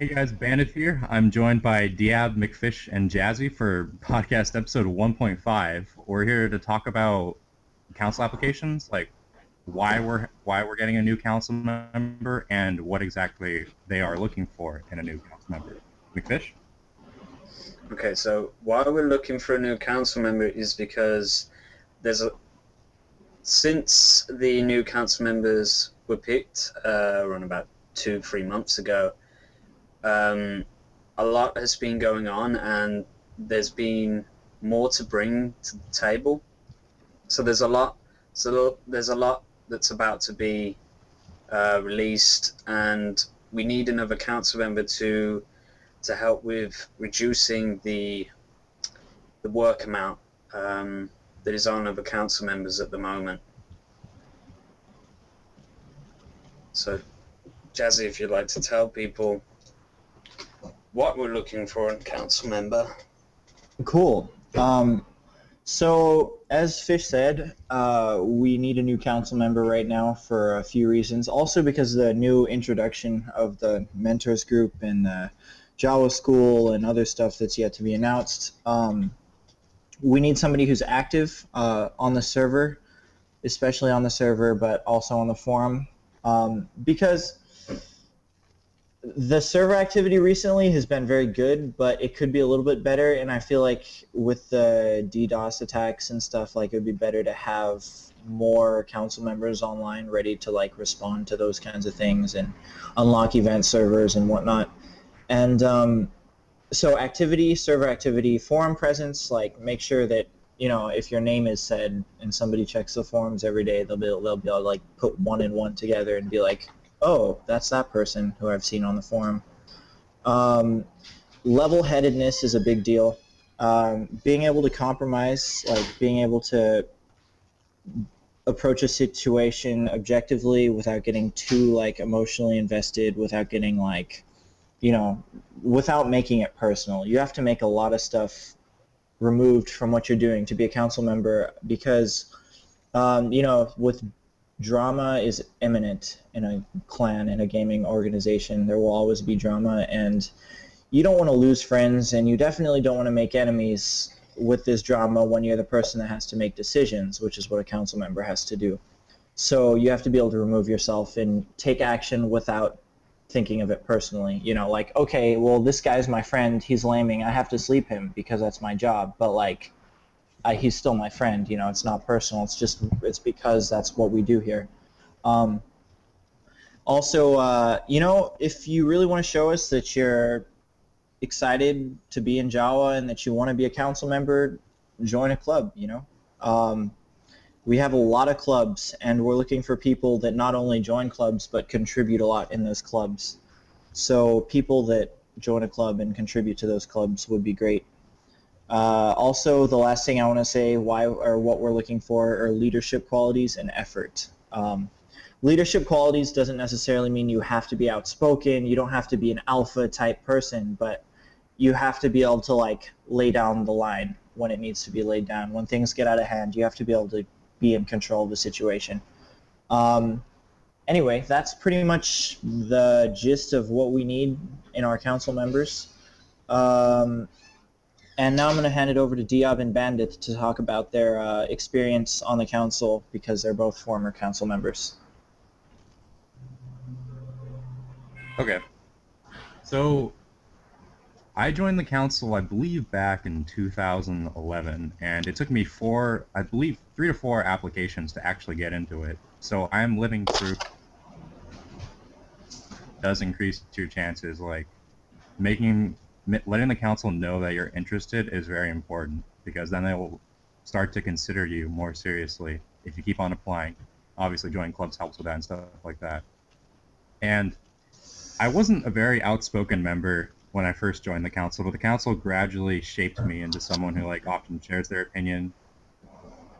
Hey guys, Bandeth here. I'm joined by Diab, McFish, and Jazzy for podcast episode 1.5. We're here to talk about council applications, like why we're getting a new council member and what exactly they are looking for in a new council member. McFish? Okay, so why we're looking for a new council member is because since the new council members were picked around about 2-3 months ago, a lot has been going on and there's been more to bring to the table. So there's a lot that's about to be released, and we need another council member to help with reducing the work amount that is on other council members at the moment. So, Jazzy, if you'd like to tell people what we're looking for in a council member. Cool. So, as Fish said, we need a new council member right now for a few reasons. Also because of the new introduction of the mentors group and the JAWA school and other stuff that's yet to be announced. We need somebody who's active on the server, especially on the server, but also on the forum, because the server activity recently has been very good, but it could be a little bit better, and I feel like with the DDoS attacks and stuff, like it would be better to have more council members online ready to like respond to those kinds of things and unlock event servers and whatnot. And so activity, server activity, forum presence, like make sure that, you know, if your name is said and somebody checks the forums every day, they'll be able to like put one and one together and be like, oh, that's that person who I've seen on the forum. Level-headedness is a big deal. Being able to compromise, like being able to approach a situation objectively without getting too like emotionally invested, without getting like, you know, without making it personal. You have to make a lot of stuff removed from what you're doing to be a council member because, you know, with drama is imminent in a clan, in a gaming organization. There will always be drama, and you don't want to lose friends, and you definitely don't want to make enemies with this drama when you're the person that has to make decisions, which is what a council member has to do. So you have to be able to remove yourself and take action without thinking of it personally. You know, like, okay, well, this guy's my friend, he's laming, I have to sleep him because that's my job, but like, he's still my friend, you know, it's not personal, it's because that's what we do here. Also, you know, if you really want to show us that you're excited to be in JAWA and that you want to be a council member, join a club, you know. We have a lot of clubs, and we're looking for people that not only join clubs but contribute a lot in those clubs. So people that join a club and contribute to those clubs would be great. Also, the last thing I want to say, what we're looking for are leadership qualities and effort. Leadership qualities doesn't necessarily mean you have to be outspoken, you don't have to be an alpha type person, but you have to be able to like lay down the line when it needs to be laid down. When things get out of hand, you have to be able to be in control of the situation. Anyway, that's pretty much the gist of what we need in our council members. And now I'm going to hand it over to Diab and Bandit to talk about their experience on the council, because they're both former council members. Okay. So, I joined the council, I believe, back in 2011, and it took me 3 to 4 applications to actually get into it. So I'm living through. Does increase your chances, like letting the council know that you're interested is very important, because then they will start to consider you more seriously if you keep on applying. Obviously, joining clubs helps with that and stuff like that. And I wasn't a very outspoken member when I first joined the council, but the council gradually shaped me into someone who like often shares their opinion.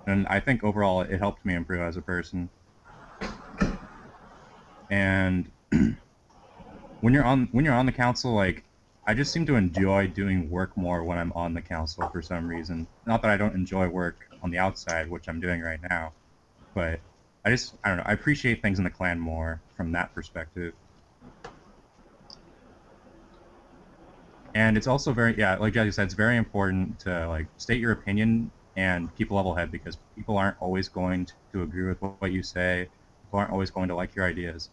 And I think overall it helped me improve as a person. And when you're on the council, like, I just seem to enjoy doing work more when I'm on the council for some reason. Not that I don't enjoy work on the outside, which I'm doing right now, but I don't know, I appreciate things in the clan more from that perspective. And it's also very, yeah, like Jazzy said, it's very important to like state your opinion and keep a level head, because people aren't always going to agree with what you say. People aren't always going to like your ideas.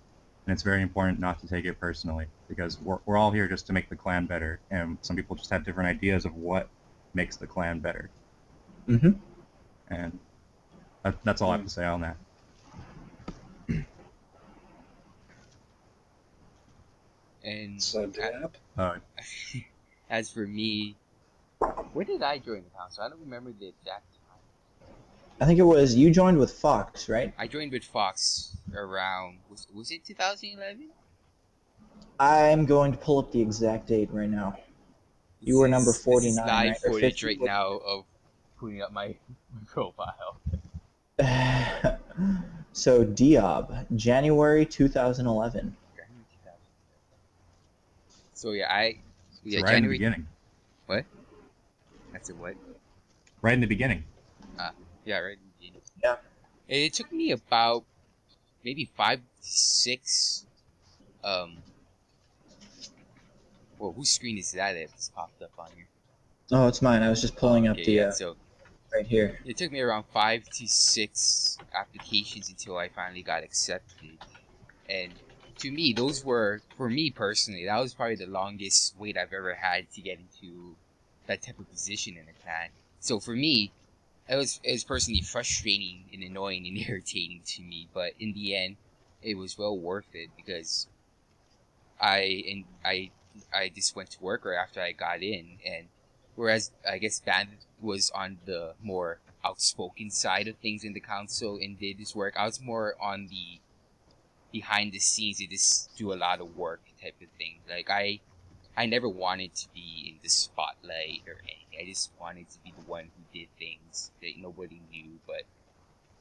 And it's very important not to take it personally, because we're all here just to make the clan better. And some people just have different ideas of what makes the clan better. Mm-hmm. And that's all I have to say on that. And So Diab? as for me, where did I join the council? I don't remember the exact time. I think it was you joined with Fox, right? I joined with Fox around, was it 2011? I'm going to pull up the exact date right now. You were number 49. This is live right? Or footage 50. right now of putting up my profile. So Diab, January 2011. So yeah, Right in the January. beginning. What? That's a what? Right in the beginning. Yeah, right in the beginning. Yeah. It took me about maybe 5 to 6. Well, whose screen is that? It's popped up on here. Oh, it's mine. I was just pulling up the So right here. it took me around 5 to 6 applications until I finally got accepted. And to me, those were, for me personally, that was probably the longest wait I've ever had to get into that type of position in a clan. So for me, it was personally frustrating and annoying and irritating to me. But in the end, it was well worth it, because I just went to work right after I got in, and whereas I guess Bandeth was on the more outspoken side of things in the council and did his work, I was more on the behind the scenes, they just do a lot of work type of thing. Like I never wanted to be in the spotlight or anything. I just wanted to be the one who did things that nobody knew, but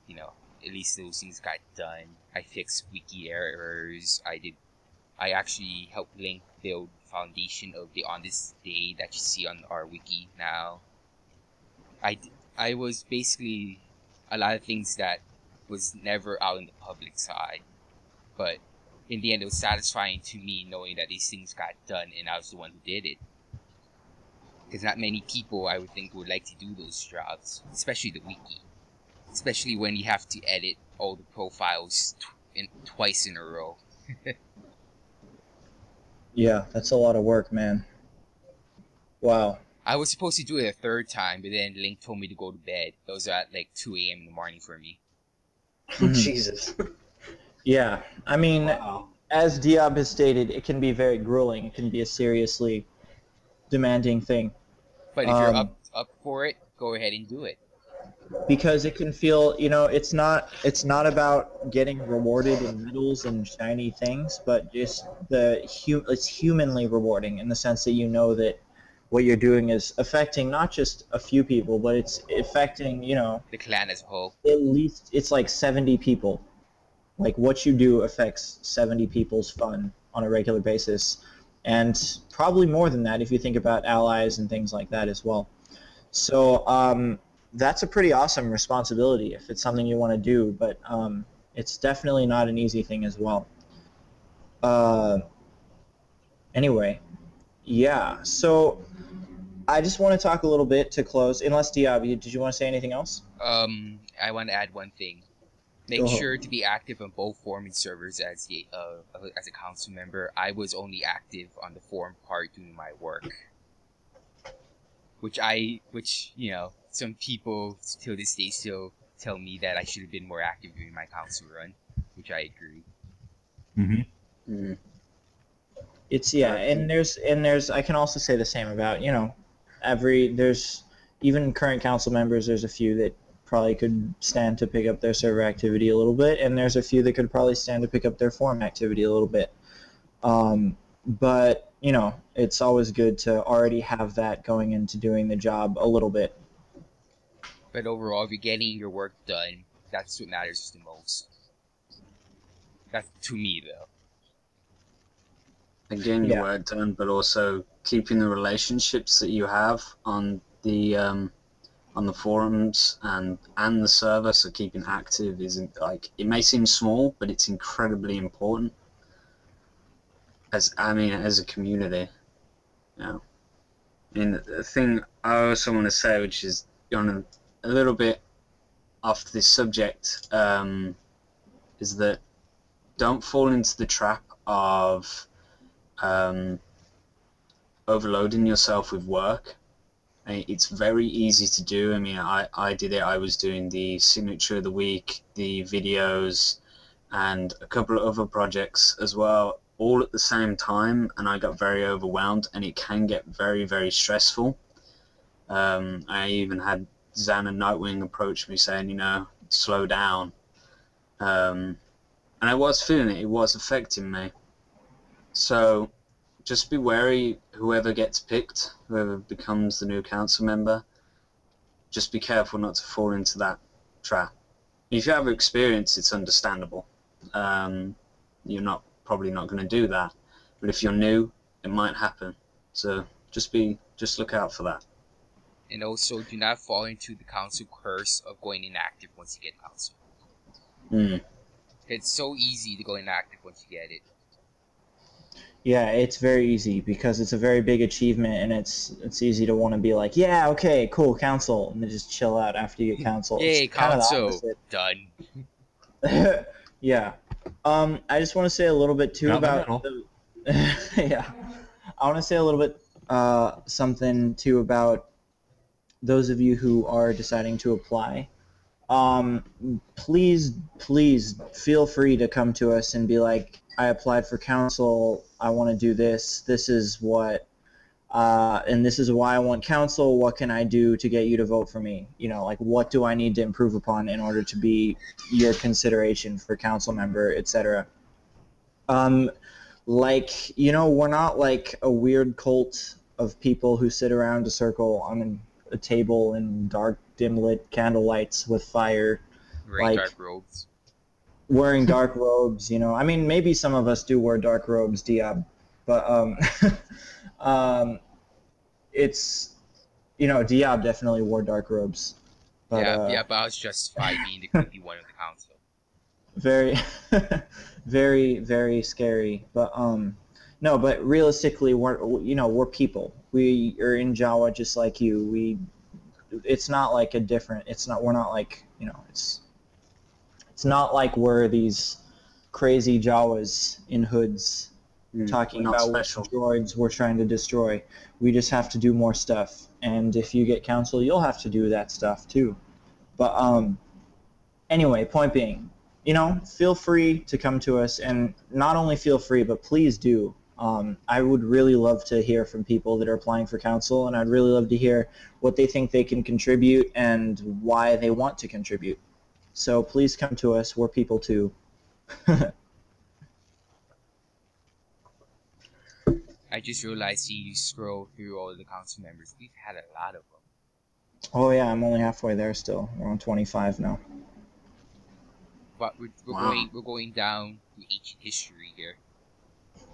you know, at least those things got done. I fixed wiki errors. I actually helped Link build the foundation of the On This Day that you see on our wiki now. I was basically a lot of things that was never out in the public side. But in the end, it was satisfying to me knowing that these things got done and I was the one who did it. Because not many people, I would think, would like to do those jobs, especially the wiki. Especially when you have to edit all the profiles twice in a row. Yeah, that's a lot of work, man. Wow. I was supposed to do it a third time, but then Link told me to go to bed. It was at like 2 a.m. in the morning for me. Jesus. Yeah, I mean, Wow. as Diab has stated, it can be very grueling. It can be a seriously demanding thing. But if you're up for it, go ahead and do it. Because it can feel, you know, it's not about getting rewarded in medals and shiny things, but just it's humanly rewarding in the sense that you know that what you're doing is affecting not just a few people, but it's affecting, you know, The clan as a whole. at least it's like 70 people. Like what you do affects 70 people's fun on a regular basis, and probably more than that if you think about allies and things like that as well. So that's a pretty awesome responsibility if it's something you want to do, but it's definitely not an easy thing as well. Anyway, yeah, so I just want to talk a little bit to close, unless Diab, did you want to say anything else? I want to add one thing. Make sure to be active on both forum and servers as a council member. I was only active on the forum part doing my work. Which you know, some people till this day still tell me that I should have been more active during my council run, which I agree. Mm-hmm. Mm. It's and there's I can also say the same about, you know, there's even current council members, there's a few that probably could stand to pick up their server activity a little bit, and there's a few that could probably stand to pick up their forum activity a little bit. But, you know, it's always good to already have that going into doing the job a little bit. But overall, if you're getting your work done, that's what matters the most. That's to me, though. Getting your work done, but also keeping the relationships that you have on the forums and the server, so keeping active isn't like, it may seem small, but it's incredibly important as a community, you know. And the thing I also want to say, which is on a little bit off this subject, is that don't fall into the trap of overloading yourself with work. It's very easy to do. I mean, I did it. I was doing the signature of the week, the videos, and a couple of other projects as well, all at the same time, and I got very overwhelmed, and it can get very, very stressful. I even had Zan and Nightwing approach me saying, you know, slow down. And I was feeling it. It was affecting me. So just be wary, whoever gets picked, whoever becomes the new council member, just be careful not to fall into that trap. If you have experience, it's understandable. You're probably not going to do that. But if you're new, it might happen. So just look out for that. And also, do not fall into the council curse of going inactive once you get council. It's so easy to go inactive once you get it. Yeah, it's very easy because it's a very big achievement, and it's easy to want to be like, yeah, okay, cool, council, and then just chill out after you get council. Yay, council, done. Yeah. I just want to say a little bit too about yeah. I want to say a little bit something too about those of you who are deciding to apply. Please feel free to come to us and be like, I applied for council, I want to do this, this is what, and this is why I want council, what can I do to get you to vote for me? You know, like, what do I need to improve upon in order to be your consideration for council member, etc. Like, you know, we're not like a weird cult of people who sit around a circle on a table in dark, dim-lit candle lights with fire. Wearing dark robes. Wearing dark robes, you know. I mean, maybe some of us do wear dark robes, Diab, but it's, you know, Diab definitely wore dark robes. But, yeah, but I was justified being the creepy one of the council. Very, very, very scary. But no, but realistically, we're people. We are in JAWA just like you. It's not like a different. We're not like, you know. It's not like we're these crazy Jawas in hoods talking about what droids we're trying to destroy. We just have to do more stuff. And if you get council, you'll have to do that stuff too. But anyway, point being, you know, feel free to come to us, and not only feel free, but please do. I would really love to hear from people that are applying for council, and I'd really love to hear what they think they can contribute and why they want to contribute. So please come to us. We're people too. I just realized seeing you scroll through all the council members. We've had a lot of them. Oh yeah, I'm only halfway there still. We're on 25 now. But we're going down to ancient history here.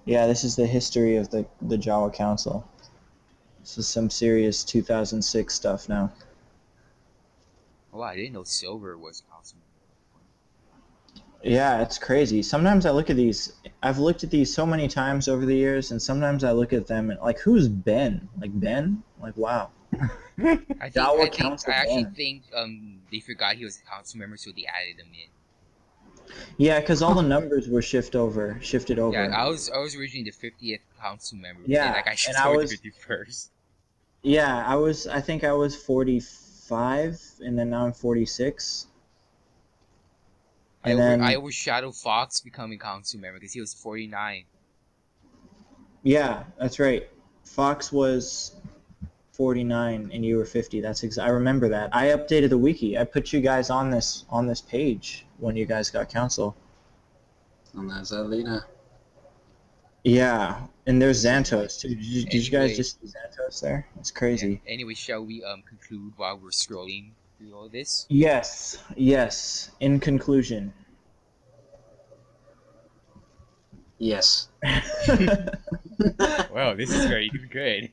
Yeah, this is the history of the JAWA Council. This is some serious 2006 stuff now. Oh, I didn't know Silver was a council member. Yeah, it's crazy. Sometimes I look at these. I've looked at these so many times over the years, and sometimes I look at them and like, who's Ben? Like Ben? Like, wow. I actually think they forgot he was a council member, so they added him in. Yeah, because all the numbers were shifted over. Yeah, I was originally the 50th council member. Yeah, like I should start the 51st. Yeah, I think I was 45, and then now I'm 46. I overshadowed Fox becoming council member because he was 49. Yeah, that's right. Fox was 49 and you were 50. I remember that. I updated the wiki. I put you guys on this page when you guys got council. And there's Alina. Yeah, and there's Xantos too. Did you guys just see Xantos there? It's crazy. Yeah. Anyway, shall we conclude while we're scrolling through all this? Yes. In conclusion. Yes. Wow, this is very good.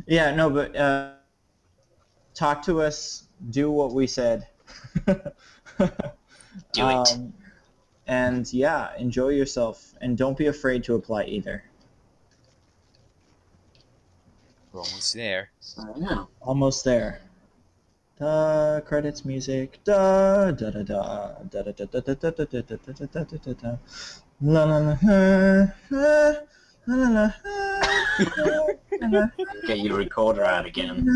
Yeah, no, but talk to us. Do what we said. Do it. And yeah, enjoy yourself, and don't be afraid to apply either. We're almost there. So yeah. Almost there. Da credits music. Da da da da da da da da da da da da da da da da da. La la la la la la. Get your recorder out again.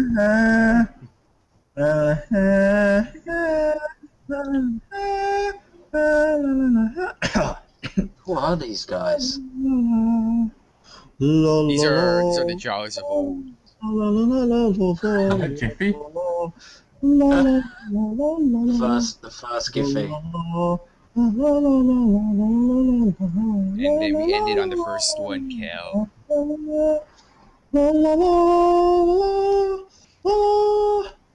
Who are these guys? These are the Jawas of old. Jiffy? The first Giphy. And then we ended on the first one, Kel.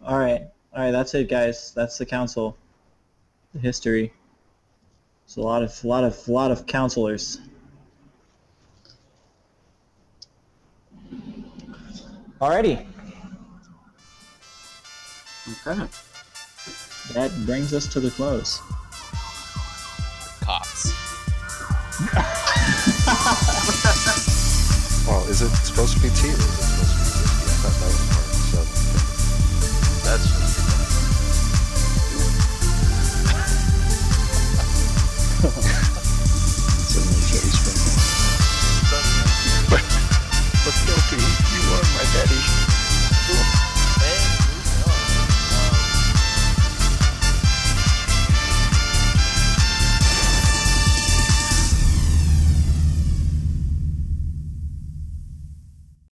Alright, that's it, guys. That's the council. The history. It's a lot of counselors. Alrighty. Okay. That brings us to the close. Cops. Well, is it supposed to be tea or is it supposed to be